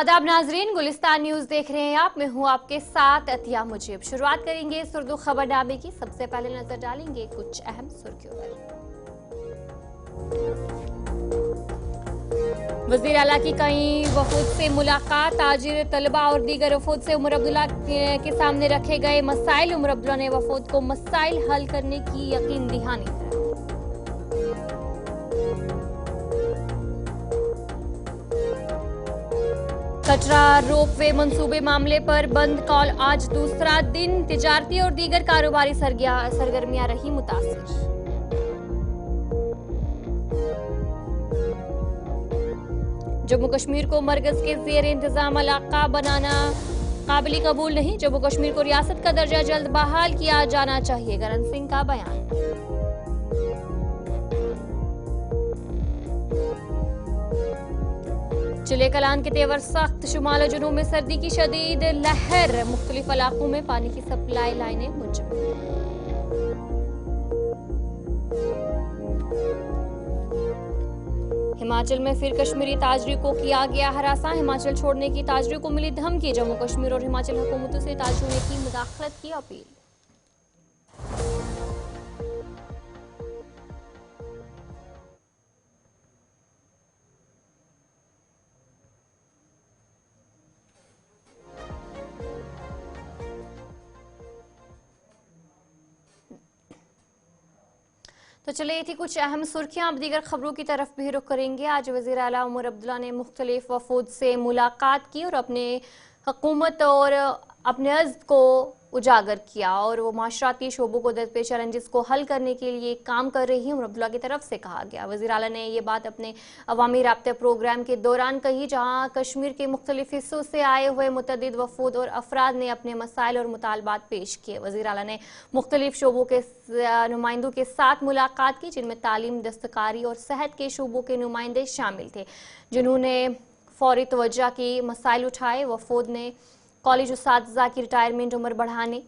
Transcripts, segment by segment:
आदाब नाजरीन, गुलिस्तान न्यूज देख रहे हैं आप। मैं हूं आपके साथ अतिया मुजीब। शुरुआत करेंगे इस उर्दू खबरनामे की। सबसे पहले नजर डालेंगे कुछ अहम सुर्खियों पर। वजीर आला की कई वफूद से मुलाकात। ताजिर, तलबा और दीगर वफूद से उमर अब्दुल्ला के सामने रखे गए मसाइल। उमर अब्दुल्ला ने वफूद को मसाइल हल करने की यकीन दहानी कराई। कटरा रोपवे मंसूबे मामले पर बंद कॉल आज दूसरा दिन। तिजारती और दीगर कारोबारी सरगर्मियां रही मुतासिर। जम्मू कश्मीर को मरकज के ज़ेर इंतजाम इलाका बनाना काबिल कबूल नहीं। जम्मू कश्मीर को रियासत का दर्जा जल्द बहाल किया जाना चाहिए, गरन सिंह का बयान। चिले कलान के तेवर सख्त। शुमाल और जुनूब में सर्दी की शदीद लहर। मुख्तलिफ इलाकों में पानी की सप्लाई लाइनें मुंजमद। हिमाचल में फिर कश्मीरी ताजरी को किया गया हरासा। हिमाचल छोड़ने की ताजरी को मिली धमकी। जम्मू कश्मीर और हिमाचल हुकूमतों से ताजरों ने की मुदाखलत की अपील। तो चलिए, ये थी कुछ अहम सुर्खियां। अब दीगर खबरों की तरफ भी रुख करेंगे। आज वज़ीर आला उमर अब्दुल्ला ने मुख्तलिफ वफूद से मुलाकात की और अपने हुकूमत और अपने अज़्म को उजागर किया और वो माशराती शोबों को दरपेश चैलेंजेस को हल करने के लिए काम कर रही है, उमर अब्दुल्ला की तरफ से कहा गया। वज़ीर आला ने ये बात अपने अवामी राब्ते प्रोग्राम के दौरान कही, जहाँ कश्मीर के मुख्तलिफ हिस्सों से आए हुए मुतअद्दिद वफूद और अफराद ने अपने मसाइल और मुतालबात पेश किए। वज़ीर आला ने मुख्तलिफ शोबों के नुमाइंदों के साथ मुलाकात की, जिनमें तालीम, दस्तकारी और सेहत के शोबों के नुमाइंदे शामिल थे, जिन्होंने फौरी तवज्जो की मसाइल उठाए। वफूद ने कॉलेज उस्ताद की रिटायरमेंट उम्र बढ़ाने,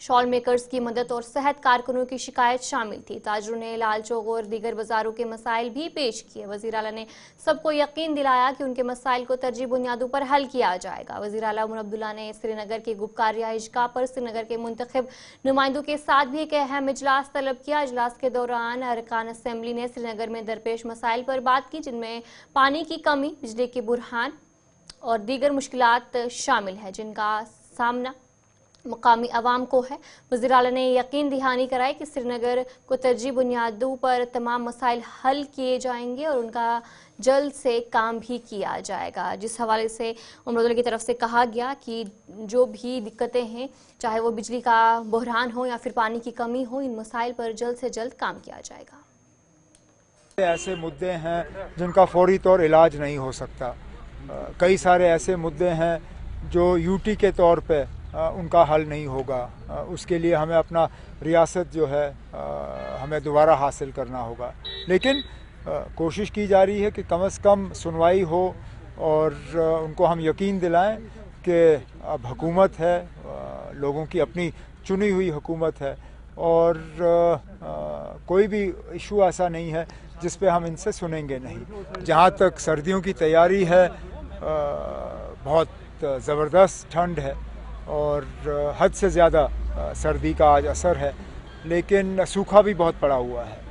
शॉल मेकर्स की मदद और सेहत कारकुनों की शिकायत शामिल थी। ताजरों ने लाल चौक और दीगर बाजारों के मसाइल भी पेश किए। वज़ीर आला ने सबको यकीन दिलाया कि उनके मसाइल को तरजीह बुनियादों पर हल किया जाएगा। वज़ीर आला उमर अब्दुल्ला ने श्रीनगर के गुपकार रिहाइशगाह पर श्रीनगर के मुंतखब नुमाइंदों के साथ भी एक अहम इजलास तलब किया। इजलास के दौरान अरकान असम्बली ने श्रीनगर में दरपेश मसाइल पर बात की, जिनमें पानी की कमी, बिजली के बुरहान और दीगर मुश्किलात शामिल है, जिनका सामना मुकामी अवाम को है। वज़ीर आला ने यकीन दहानी कराई कि श्रीनगर को तरजीह बुनियादों पर तमाम मसाइल हल किए जाएंगे और उनका जल्द से काम भी किया जाएगा। जिस हवाले से उमर अब्दुल्ला की तरफ से कहा गया कि जो भी दिक्कतें हैं, चाहे वो बिजली का बहरान हो या फिर पानी की कमी हो, इन मसाइल पर जल्द से जल्द काम किया जाएगा। ऐसे मुद्दे हैं जिनका फौरी तौर इलाज नहीं हो सकता। कई सारे ऐसे मुद्दे हैं जो यूटी के तौर पे उनका हल नहीं होगा। उसके लिए हमें अपना रियासत जो है हमें दोबारा हासिल करना होगा। लेकिन कोशिश की जा रही है कि कम से कम सुनवाई हो और उनको हम यकीन दिलाएं कि अब हुकूमत है, लोगों की अपनी चुनी हुई हुकूमत है और कोई भी इशू ऐसा नहीं है जिस पे हम इनसे सुनेंगे नहीं। जहाँ तक सर्दियों की तैयारी है, बहुत ज़बरदस्त ठंड है और हद से ज़्यादा सर्दी का आज असर है, लेकिन सूखा भी बहुत पड़ा हुआ है।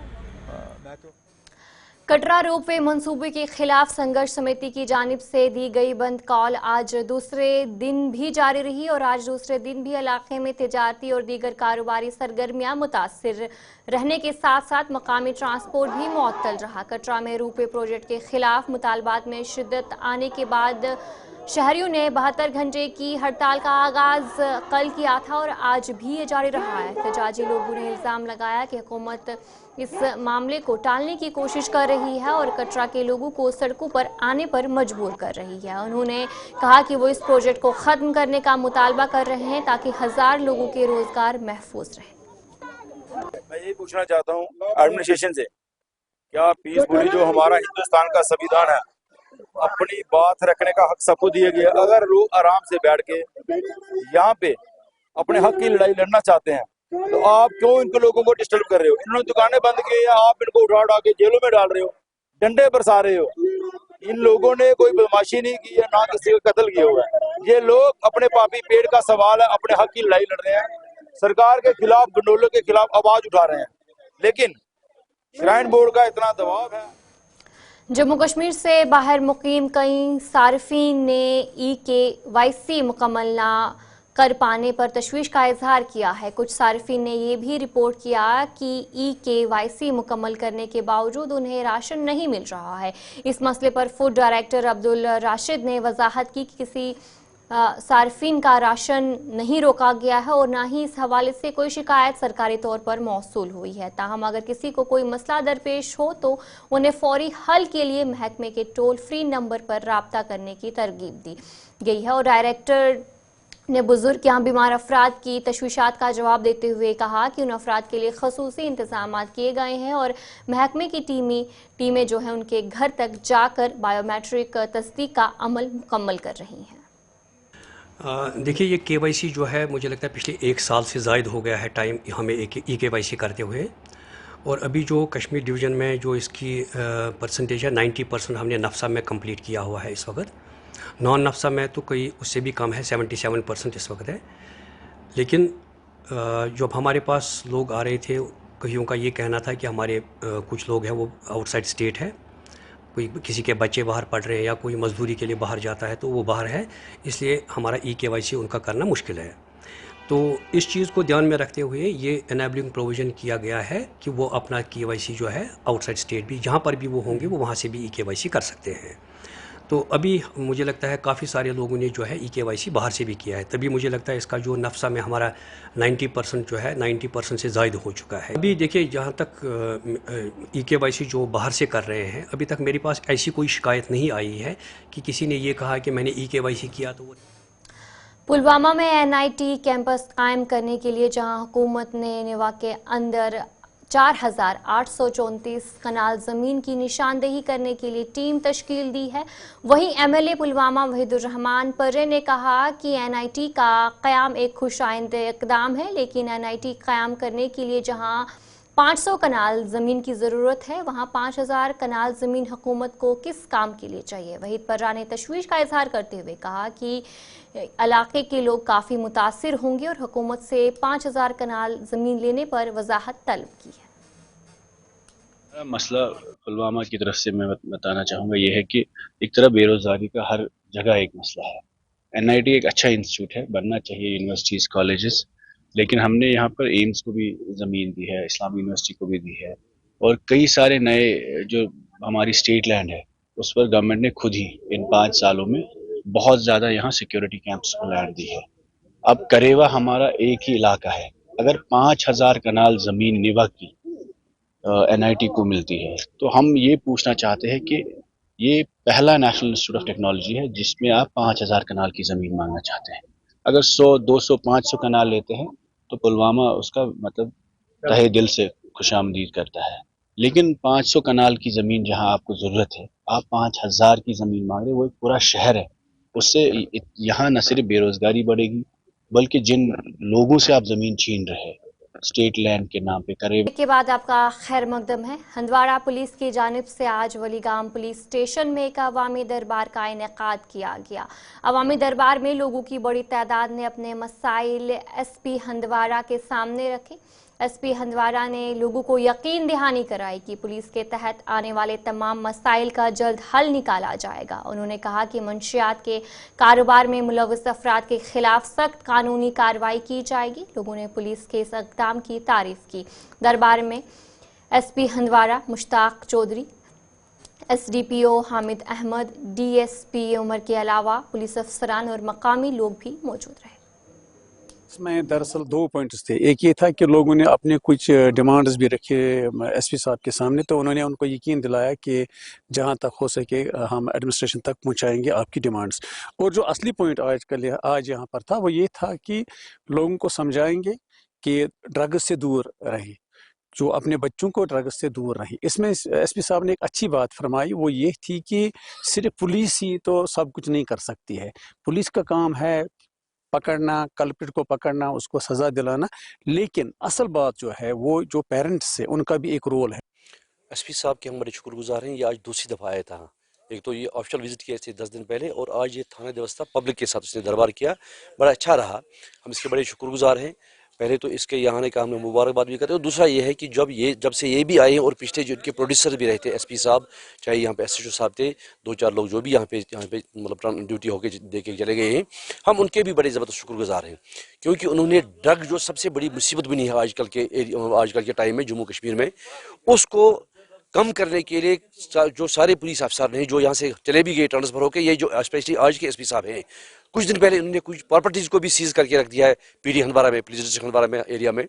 कटरा रोपवे मंसूबे के खिलाफ संघर्ष समिति की जानिब से दी गई बंद कॉल आज दूसरे दिन भी जारी रही और आज दूसरे दिन भी इलाके में तिजारती और दीगर कारोबारी सरगर्मियां मुतासिर रहने के साथ साथ मकामी ट्रांसपोर्ट भी मुअत्तल रहा। कटरा में रोपवे प्रोजेक्ट के खिलाफ मुतालबात में शिद्दत आने के बाद शहरियों ने 72 घंटे की हड़ताल का आगाज कल किया था और आज भी ये जारी रहा है। एहतजाजी लोगों ने इल्ज़ाम लगाया कि हुकूमत इस मामले को टालने की कोशिश कर रही है और कटरा के लोगों को सड़कों पर आने पर मजबूर कर रही है। उन्होंने कहा कि वो इस प्रोजेक्ट को ख़त्म करने का मुतालबा कर रहे हैं ताकि 1000 लोगों के रोजगार महफूज रहे। मैं यही पूछना चाहता हूँ एडमिनिस्ट्रेशन से, क्या पीसफुली जो हमारा हिंदुस्तान का संविधान है, अपनी बात रखने का हक सबको दिया गया। अगर लोग आराम से बैठ के यहाँ पे अपने हक की लड़ाई लड़ना चाहते हैं तो आप क्यों इनको लोगों को डिस्टर्ब कर रहे हो? इन्होंने दुकानें बंद की है, आप इनको उठा उठा के जेलों में डाल रहे हो, डंडे बरसा रहे हो। इन लोगों ने कोई बदमाशी नहीं की है, ना किसी का कत्ल किया हुआ है। ये लोग अपने पापी पेट का सवाल है, अपने हक की लड़ाई लड़ रहे हैं, सरकार के खिलाफ, गंडोलों के खिलाफ आवाज उठा रहे हैं, लेकिन श्राइन बोर्ड का इतना दबाव है। जम्मू कश्मीर से बाहर मुकीम कई सार्फिन ने EKYC मुकम्मल ना कर पाने पर तशवीश का इजहार किया है। कुछ सार्फिन ने ये भी रिपोर्ट किया कि EKYC मुकम्मल करने के बावजूद उन्हें राशन नहीं मिल रहा है। इस मसले पर फूड डायरेक्टर अब्दुल राशिद ने वजाहत की कि किसी सार्फिन का राशन नहीं रोका गया है और ना ही इस हवाले से कोई शिकायत सरकारी तौर पर मौसूल हुई है। ताहम अगर किसी को कोई मसला दरपेश हो तो उन्हें फौरी हल के लिए महकमे के टोल फ्री नंबर पर राब्ता करने की तरगीब दी गई है। और डायरेक्टर ने बुजुर्ग या बीमार अफराद की तशवीशात का जवाब देते हुए कहा कि उन अफराद के लिए खसूसी इंतजाम किए गए हैं और महकमे की टीमें जो है उनके घर तक जाकर बायोमेट्रिक तस्दीक का अमल मुकम्मल कर रही हैं। देखिए, ये KYC जो है मुझे लगता है पिछले 1 साल से ज़ायद हो गया है टाइम हमें EKYC करते हुए, और अभी जो कश्मीर डिवीज़न में जो इसकी परसेंटेज है 90% हमने नफ्सा में कंप्लीट किया हुआ है इस वक्त। नॉन नफ्सा में तो कोई उससे भी कम है, 77% इस वक्त है। लेकिन जब हमारे पास लोग आ रहे थे, कईयों का ये कहना था कि हमारे कुछ लोग हैं वो आउटसाइड स्टेट है, कोई किसी के बच्चे बाहर पढ़ रहे हैं या कोई मजदूरी के लिए बाहर जाता है तो वो बाहर है, इसलिए हमारा EKYC उनका करना मुश्किल है। तो इस चीज़ को ध्यान में रखते हुए ये एनेबलिंग प्रोविज़न किया गया है कि वो अपना KYC जो है आउटसाइड स्टेट भी जहाँ पर भी वो होंगे वो वहाँ से भी EKYC कर सकते हैं। तो अभी मुझे लगता है काफ़ी सारे लोगों ने जो है EKYC बाहर से भी किया है, तभी मुझे लगता है इसका जो नफ्सा में हमारा 90% जो है 90% से ज़ायद हो चुका है। अभी देखिए, जहाँ तक EKYC जो बाहर से कर रहे हैं, अभी तक मेरे पास ऐसी कोई शिकायत नहीं आई है कि किसी ने ये कहा कि मैंने EKYC किया तो वो। पुलवामा में NIT कैंपस कायम करने के लिए जहां हुकूमत ने नेवा के अंदर 4,834 कनाल ज़मीन की निशानदेही करने के लिए टीम तश्कील दी है, वहीं MLA पुलवामा वहीदुर्रहमान पर्रे ने कहा कि NIT का क़याम एक खुशाइंद इक़दाम है, लेकिन NIT क़याम करने के लिए जहां 500 कनाल ज़मीन की ज़रूरत है वहाँ 5,000 कनाल ज़मीन हुकूमत को किस काम के लिए चाहिए। वहीद पर्रा ने तशवीश का इजहार करते हुए कहा कि इलाके के लोग काफ़ी मुतासिर होंगे और हुकूमत से 5,000 कनाल ज़मीन लेने पर वजाहत तलब की है। मसला पुलवामा की तरफ से मैं बताना चाहूँगा ये है कि एक तरफ बेरोज़गारी का हर जगह एक मसला है। NIT एक अच्छा इंस्टीट्यूट है, बनना चाहिए यूनिवर्सिटीज़ कॉलेजेस, लेकिन हमने यहाँ पर एम्स को भी ज़मीन दी है, इस्लामी यूनिवर्सिटी को भी दी है, और कई सारे नए जो हमारी स्टेट लैंड है उस पर गवर्नमेंट ने खुद ही इन 5 सालों में बहुत ज़्यादा यहाँ सिक्योरिटी कैंप्स को लैंड दी है। अब करेवा हमारा एक ही इलाका है, अगर 5,000 कनाल ज़मीन निवा की NIT को मिलती है तो हम ये पूछना चाहते हैं कि ये पहला नेशनल इंस्टीट्यूट ऑफ टेक्नोलॉजी है जिसमें आप 5,000 कनाल की ज़मीन मांगना चाहते हैं। अगर 100, 200, 500 कनाल लेते हैं तो पुलवामा उसका मतलब तहे दिल से खुशामदीद करता है, लेकिन 500 कनाल की ज़मीन जहां आपको ज़रूरत है, आप 5,000 की ज़मीन मांग रहे, वो एक पूरा शहर है। उससे यहाँ न सिर्फ बेरोज़गारी बढ़ेगी बल्कि जिन लोगों से आप ज़मीन छीन रहे हैं स्टेट लैंड के नाम पे करे। के बाद आपका खैर मकदम है। हंदवाड़ा पुलिस की जानिब से आज वलीगाम पुलिस स्टेशन में एक अवामी दरबार का इनेकाद किया गया। अवामी दरबार में लोगों की बड़ी तादाद ने अपने मसाइल SP हंदवाड़ा के सामने रखे। SP हंदवाड़ा ने लोगों को यकीन दहानी कराई कि पुलिस के तहत आने वाले तमाम मसाइल का जल्द हल निकाला जाएगा। उन्होंने कहा कि मंशियात के कारोबार में मुलव्वस अफराद के खिलाफ सख्त कानूनी कार्रवाई की जाएगी। लोगों ने पुलिस के इस इक़दाम की तारीफ की। दरबार में SP Handwara Mushtaq Chaudhary, SDPO Hamid Ahmad, DSP Umar के अलावा पुलिस अफसरान और मकामी लोग भी मौजूद रहे। इसमें दरअसल 2 पॉइंट्स थे। एक ये था कि लोगों ने अपने कुछ डिमांड्स भी रखे SP साहब के सामने, तो उन्होंने उनको यकीन दिलाया कि जहां तक हो सके हम एडमिनिस्ट्रेशन तक पहुंचाएंगे आपकी डिमांड्स। और जो असली पॉइंट आज यहाँ पर था वो ये था कि लोगों को समझाएंगे कि ड्रग्स से दूर रहें, जो अपने बच्चों को ड्रग्स से दूर रहें। इसमें SP साहब ने एक अच्छी बात फरमाई, वो ये थी कि सिर्फ पुलिस ही तो सब कुछ नहीं कर सकती है। पुलिस का काम है पकड़ना, कल्प्रिट को पकड़ना, उसको सज़ा दिलाना, लेकिन असल बात जो है वो जो पेरेंट्स है उनका भी एक रोल है। SP साहब के हम बड़े शुक्रगुजार हैं। ये आज दूसरी दफ़ा आया था ایک تو یہ آفیشل وزٹ کیے تھے 10 دن پہلے، اور آج یہ تھانہ دیوستہ پبلک کے ساتھ اس نے دربار کیا، بڑا اچھا رہا، ہم اس کے بڑے شکر گزار ہیں۔ پہلے تو اس کے یہاں آنے کا ہم نے مبارکباد بھی کرتے ہیں، اور دوسرا یہ ہے کہ جب سے یہ بھی آئے ہیں، اور پچھلے جو ان کے پروڈیوسر بھی رہتے ایس پی صاحب، چاہے یہاں پہ ایس ایچ او صاحب تھے، 2-4 لوگ جو بھی یہاں پہ مطلب ڈیوٹی ہو کے دے کے چلے گئے ہیں، ہم ان کے بھی بڑے زبردست شکر گزار ہیں، کیونکہ انہوں نے ڈرگ جو سب سے بڑی مصیبت بنی ہے آج کل کے ٹائم میں جموں کشمیر میں، اس کو کم کرنے کے لیے جو سارے پولیس افسر ہیں جو یہاں سے چلے بھی گئے ٹرانسفر ہو کے، یہ جو اسپیشلی آج کے ایس پی صاحب ہیں، کچھ دن پہلے انہوں نے کچھ پراپرٹیز کو بھی سیز کر کے رکھ دیا ہے پی ڈی ہندوارہ میں، پولیس ڈسٹرکٹ ہندوارہ میں ایریا میں،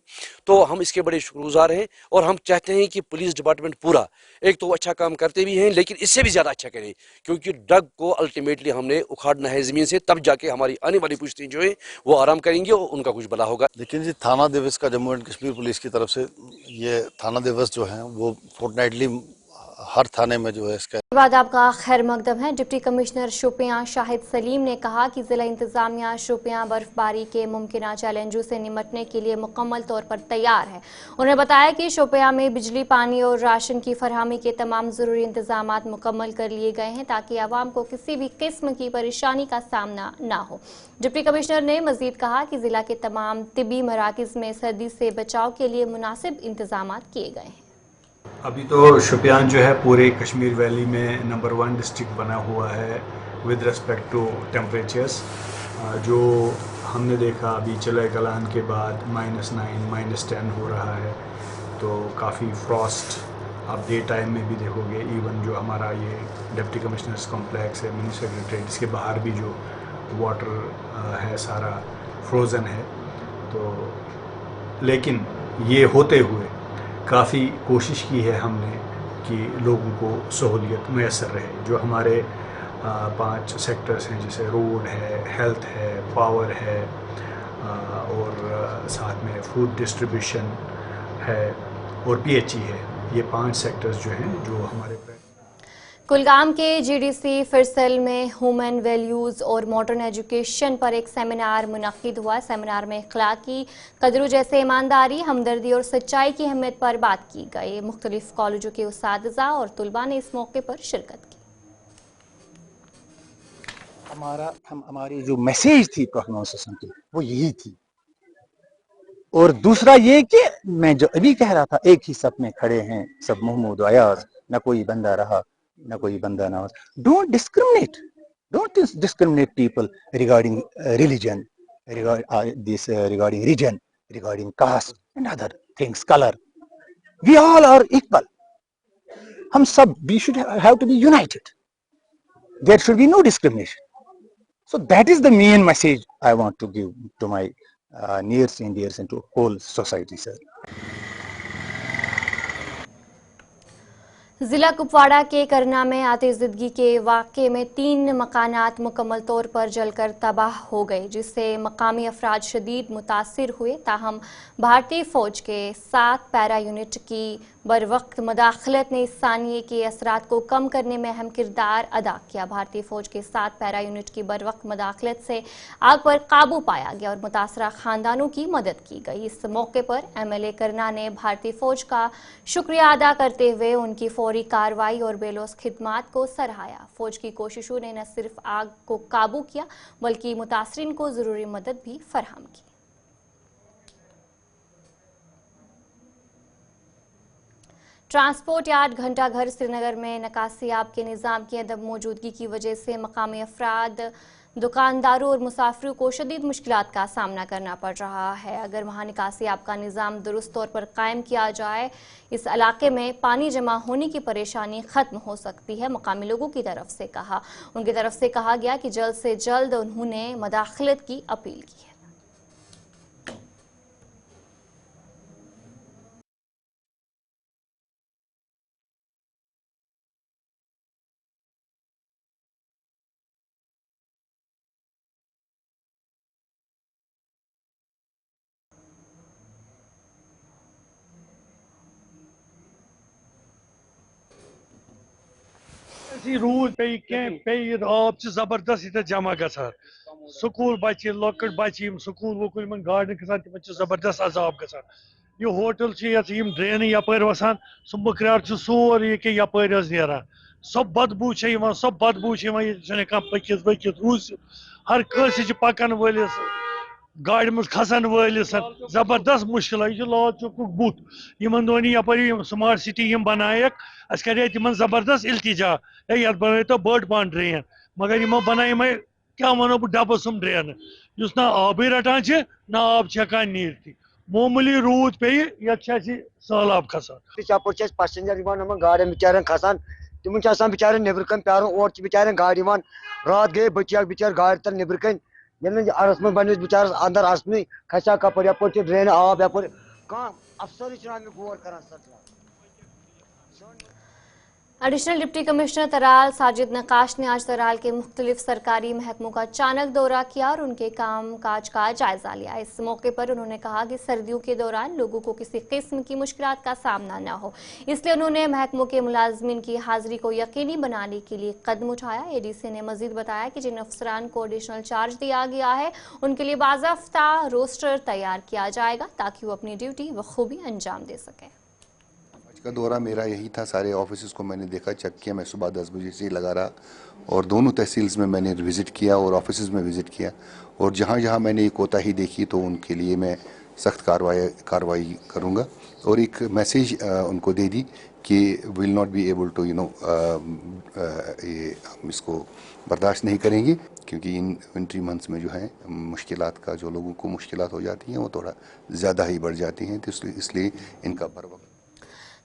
تو ہم اس کے بڑے شکر گزار ہیں، اور ہم چاہتے ہیں کہ پولیس ڈپارٹمنٹ پورا ایک تو اچھا کام کرتے بھی ہیں، لیکن اس سے بھی زیادہ اچھا کرے، کیونکہ ڈرگ کو الٹیمیٹلی ہم نے اکھاڑنا ہے زمین سے، تب جا کے ہماری آنے والی پوچھتیں جو ہے وہ آرام کریں گے اور ان کا کچھ بھلا ہوگا۔ لیکن جی تھانہ دیوس کا جموں اینڈ کشمیر پولیس کی طرف سے یہ تھانہ دیوس جو ہیں وہ فورٹنائٹلی ہر تھانے میں جو ہے اس کا بعد آپ کا خیر مقدم ہے۔ ڈپٹی کمشنر شوپیاں شاہد سلیم نے کہا کہ ضلع انتظامیہ شوپیاں برف باری کے ممکنہ چیلنجوں سے نمٹنے کے لیے مکمل طور پر تیار ہے۔ انہوں نے بتایا کہ شوپیاں میں بجلی، پانی اور راشن کی فراہمی کے تمام ضروری انتظامات مکمل کر لیے گئے ہیں تاکہ عوام کو کسی بھی قسم کی پریشانی کا سامنا نہ ہو۔ ڈپٹی کمشنر نے مزید کہا کہ ضلع کے تمام طبی مراکز میں سردی سے بچاؤ کے لیے مناسب انتظامات کیے گئے ہیں۔ ابھی تو شوپیان جو ہے پورے کشمیر ویلی میں نمبر 1 ڈسٹرکٹ بنا ہوا ہے ود ریسپیکٹ ٹو ٹیمپریچرس، جو ہم نے دیکھا ابھی چلے کلان کے بعد -9 -10 ہو رہا ہے، تو کافی فراسٹ آپ ڈے ٹائم میں بھی دیکھو گے۔ ایون جو ہمارا یہ ڈپٹی کمشنرز کمپلیکس ہے، منی سیکریٹریٹ، اس کے باہر بھی جو واٹر ہے سارا فروزن ہے، تو لیکن یہ ہوتے ہوئے کافی کوشش کی ہے ہم نے کہ لوگوں کو سہولیت میسر رہے۔ جو ہمارے 5 سیکٹرز ہیں، جیسے روڈ ہے، ہیلتھ ہے، پاور ہے، اور ساتھ میں فوڈ ڈسٹریبیوشن ہے، اور پی ایچ ای ہے، یہ 5 سیکٹرز جو ہیں جو ہمارے کلگام کے جی ڈی سی فرسل میں ہیومن ویلیوز اور ماڈرن ایجوکیشن پر ایک سیمینار منعقد ہوا۔ سیمینار میں اخلاقی قدروں جیسے ایمانداری، ہمدردی اور سچائی کی اہمیت پر بات کی گئی۔ مختلف کالجوں کے اساتذہ اور طلباء نے اس موقع پر شرکت کی۔ ہماری جو میسیج تھی کی وہ یہی تھی، اور دوسرا یہ کہ میں جو ابھی کہہ رہا تھا، ایک ہی سب میں کھڑے ہیں سب محمود و ایاز، نہ کوئی بندہ رہا نہ کوئی بندہ نہ۔ Don't discriminate people regarding religion, regarding region, regarding caste and other things, colour, we all are equal, ہم سب we should have to be united, there should be no discrimination. So that is the main message I want to give to my nearest and dearest and to whole society, sir. ضلع کپواڑہ کے کرنا میں آتش زدگی کے واقعے میں 3 مکانات مکمل طور پر جل کر تباہ ہو گئے، جس سے مقامی افراد شدید متاثر ہوئے۔ تاہم بھارتی فوج کے 7 پیرا یونٹ کی بروقت مداخلت نے اس سانحے کے اثرات کو کم کرنے میں اہم کردار ادا کیا۔ بھارتی فوج کے 7 پیرا یونٹ کی بروقت مداخلت سے آگ پر قابو پایا گیا اور متاثرہ خاندانوں کی مدد کی گئی۔ اس موقع پر ایم ایل اے کرنا نے بھارتی فوج کا شکریہ ادا کرتے ہوئے ان کی فوری کارروائی اور بے لوث خدمات کو سراہا۔ فوج کی کوششوں نے نہ صرف آگ کو قابو کیا بلکہ متاثرین کو ضروری مدد بھی فراہم کی۔ ٹرانسپورٹ یارڈ گھنٹہ گھر سری نگر میں نکاسی آب کے نظام کی عدم موجودگی کی وجہ سے مقامی افراد، دکانداروں اور مسافروں کو شدید مشکلات کا سامنا کرنا پڑ رہا ہے۔ اگر وہاں نکاسی آب کا نظام درست طور پر قائم کیا جائے، اس علاقے میں پانی جمع ہونے کی پریشانی ختم ہو سکتی ہے، مقامی لوگوں کی طرف سے کہا گیا کہ جلد سے جلد انہوں نے مداخلت کی اپیل کی ہے۔ روٗد پیٚیہِ کینٛہہ پیٚیہِ آب چھِ زبردست ییٚتٮ۪تھ جمع گژھان، سکوٗل بچہِ لۄکٕٹۍ بچہِ یِم سکوٗل وکوٗل یِمن گاڑٮ۪ن کھسان تِمن چھِ زبردست عذاب گژھان۔ یہِ ہوٹل چھِ یَتھ یِم ڈرینہٕ یپٲرۍ وسان، سُہ مٔکریار چھُ سورُے ییٚکیٛاہ یپٲرۍ حظ نیران، सो बदबू ये छने कम पकित वकित रूस हर कंस पकन वलिस गाड़ी मज खसन वलिस जबरदस्त मुश्किल यह लाल चौक बुत इन दोन यप स्मार्ट सिटी बनायक अस करे तिमन जबरदस्त इल्तिजा ये बन तो बड़ पान ड्रेन मगर यमो बनाई क्या वनो बह डब सुम ड्रेन उस ना आब रटान ना आब हेकान नीर मामूली रूद पे सैलाब खसान पैसेंजर गाड़ियां बिचार खसान तिम बिचार नबर कन प्यार और बिचार गाड़ी रात गए बच्चे बिचार गाड़ी तर नबर कन अरस में बन बिचार अंदर असन खसा कप यप ड्रेन आब यप अफसर गौर कर। एडिशनल डिप्टी कमिश्नर तराल साजिद नकाश ने आज तराल के मुख्तलिफ सरकारी महकमों का अचानक दौरा किया और उनके काम काज का जायजा लिया। इस मौके पर उन्होंने कहा कि सर्दियों के दौरान लोगों को किसी किस्म की मुश्किलात का सामना न हो, इसलिए उन्होंने महकमों के मुलाजमीन की हाजिरी को यकीनी बनाने के लिए कदम उठाया। एडीसी ने मजीद बताया कि जिन अफसरान को एडिशनल चार्ज दिया गया है उनके लिए बाज़ाफ्ता रोस्टर तैयार किया जाएगा ताकि वो अपनी ड्यूटी बखूबी अंजाम दे सकें। का दौरा मेरा यही था, सारे ऑफिस को मैंने देखा, चेक किया। मैं सुबह 10 बजे से लगा रहा और दोनों तहसील्स में मैंने विज़िट किया और ऑफिस में विज़िट किया और जहाँ जहाँ मैंने ये कोताही देखी तो उनके लिए मैं सख्त कार्रवाई करूँगा और एक मैसेज उनको दे दी कि will not be able to ये हम इसको बर्दाश्त नहीं करेंगे क्योंकि इन विंटरी मंथ्स में जो है मुश्किलात का जो लोगों को मुश्किलात हो जाती हैं वो थोड़ा ज़्यादा ही बढ़ जाती हैं, तो इसलिए इनका बर वक्त।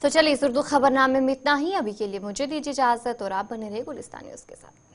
तो चलिए इस उर्दू खबरनामे में इतना ही। अभी के लिए मुझे दीजिए इजाजत और आप बने रहे गुलिस्तान न्यूज़ के साथ।